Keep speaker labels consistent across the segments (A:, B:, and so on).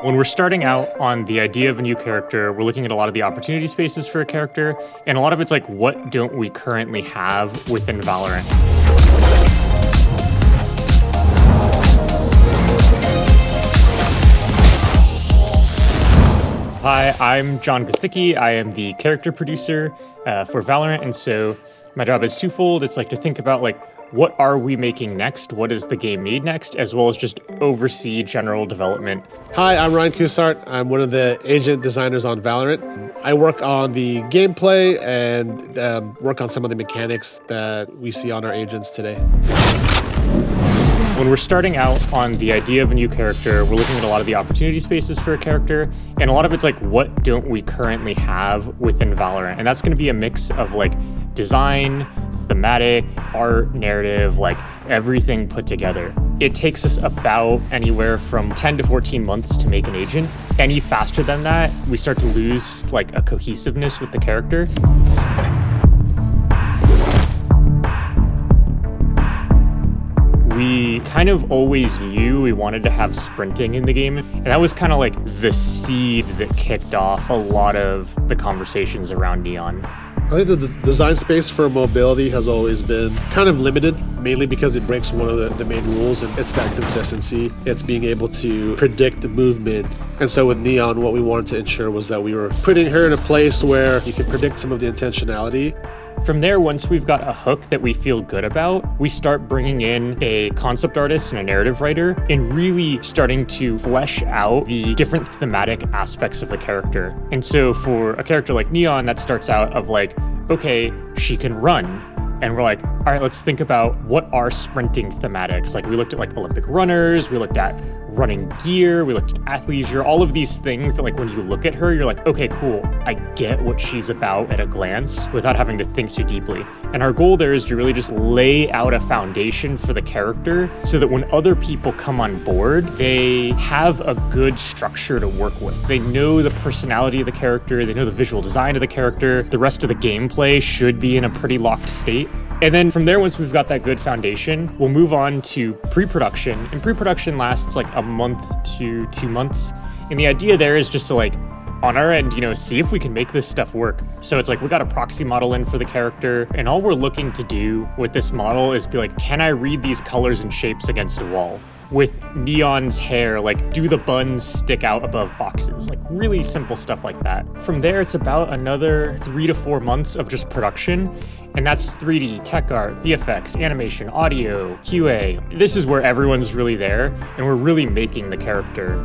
A: When we're starting out on the idea of a new character, we're looking at a lot of the opportunity spaces for a character, and a lot of it's like, what don't we currently have within Valorant? Hi, I'm John Goscicki. I am the character producer for Valorant, and so my job is twofold. It's like to think about like, what are we making next? What does the game need next? As well as just oversee general development.
B: Hi, I'm Ryan Cousart. I'm one of the agent designers on Valorant. I work on the gameplay and work on some of the mechanics that we see on our agents today.
A: When we're starting out on the idea of a new character, we're looking at a lot of the opportunity spaces for a character, and a lot of it's like, what don't we currently have within Valorant? And that's going to be a mix of like design, thematic, art, narrative, like everything put together. It takes us about anywhere from 10 to 14 months to make an agent. Any faster than that, we start to lose like a cohesiveness with the character. We kind of always knew we wanted to have sprinting in the game, and that was kind of like the seed that kicked off a lot of the conversations around Neon.
B: I think the design space for mobility has always been kind of limited, mainly because it breaks one of the main rules, and it's that consistency. It's being able to predict the movement. And so with Neon, what we wanted to ensure was that we were putting her in a place where you can predict some of the intentionality.
A: From there, once we've got a hook that we feel good about, we start bringing in a concept artist and a narrative writer and really starting to flesh out the different thematic aspects of the character. And so for a character like Neon, that starts out of like, okay, she can run. And we're like, all right, let's think about what are sprinting thematics. Like we looked at like Olympic runners, we looked at running gear, we looked at athleisure, all of these things that like when you look at her, you're like, okay, cool. I get what she's about at a glance without having to think too deeply. And our goal there is to really just lay out a foundation for the character so that when other people come on board, they have a good structure to work with. They know the personality of the character, they know the visual design of the character, the rest of the gameplay should be in a pretty locked state. And then from there, once we've got that good foundation, we'll move on to pre-production. And pre-production lasts like a month to 2 months. And the idea there is just to like, on our end, see if we can make this stuff work. So it's like, we got a proxy model in for the character. And all we're looking to do with this model is be like, can I read these colors and shapes against a wall? With Neon's hair, like do the buns stick out above boxes? Like really simple stuff like that. From there, it's about another 3 to 4 months of just production. And that's 3D, tech art, VFX, animation, audio, QA. This is where everyone's really there, and we're really making the character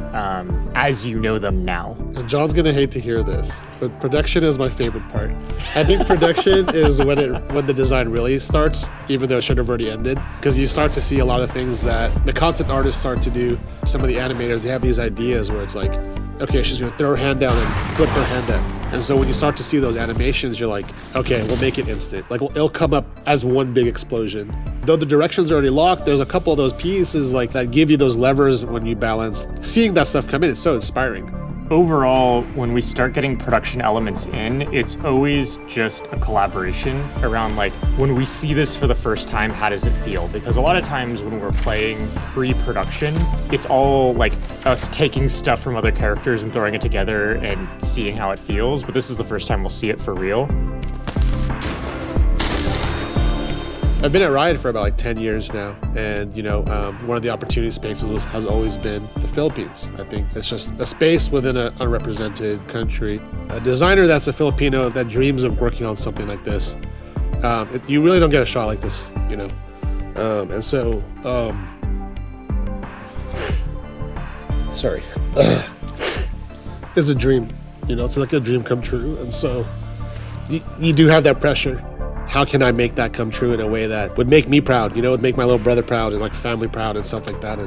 A: as you know them now.
B: And John's gonna hate to hear this, but production is my favorite part. I think production is when the design really starts, even though it should have already ended, because you start to see a lot of things that the concept artists start to do. Some of the animators, they have these ideas where it's like, okay, she's gonna throw her hand down and flip her hand up. And so when you start to see those animations, you're like, okay, we'll make it instant. Like it'll come up as one big explosion. Though the direction's already locked, there's a couple of those pieces like that give you those levers when you balance. Seeing that stuff come in is so inspiring.
A: Overall, when we start getting production elements in, it's always just a collaboration around like, when we see this for the first time, how does it feel? Because a lot of times when we're playing pre-production, it's all like us taking stuff from other characters and throwing it together and seeing how it feels. But this is the first time we'll see it for real.
B: I've been at Riot for about like 10 years now, and one of the opportunity spaces has always been the Philippines. I think it's just a space within an unrepresented country. A designer that's a Filipino that dreams of working on something like this, you really don't get a shot like this, and so, sorry, it's a dream, it's like a dream come true, and so you do have that pressure. How can I make that come true in a way that would make me proud, would make my little brother proud and like family proud and stuff like that.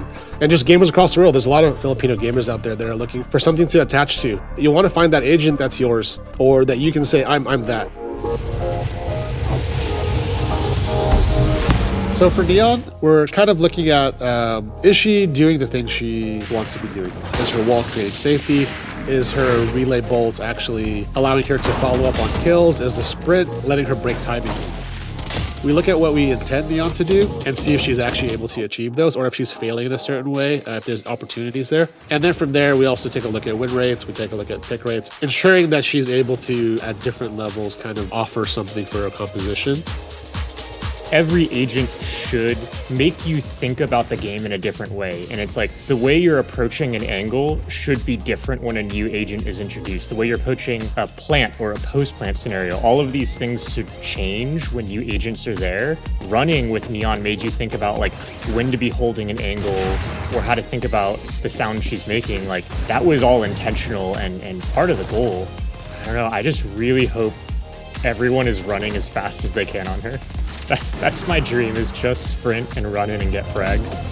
B: And just gamers across the world, there's a lot of Filipino gamers out there that are looking for something to attach to. You want to find that agent that's yours, or that you can say, I'm that. So for Neon, we're kind of looking at, is she doing the things she wants to be doing? Is her wall creating safety? Is her relay bolt actually allowing her to follow up on kills? Is the sprint letting her break timings? We look at what we intend Neon to do and see if she's actually able to achieve those or if she's failing in a certain way, if there's opportunities there. And then from there, we also take a look at win rates, we take a look at pick rates, ensuring that she's able to, at different levels, kind of offer something for a composition.
A: Every agent should make you think about the game in a different way. And it's like the way you're approaching an angle should be different when a new agent is introduced. The way you're approaching a plant or a post-plant scenario, all of these things should change when new agents are there. Running with Neon made you think about like when to be holding an angle or how to think about the sound she's making. Like that was all intentional and part of the goal. I don't know, I just really hope everyone is running as fast as they can on her. That's my dream, is just sprint and run in and get frags.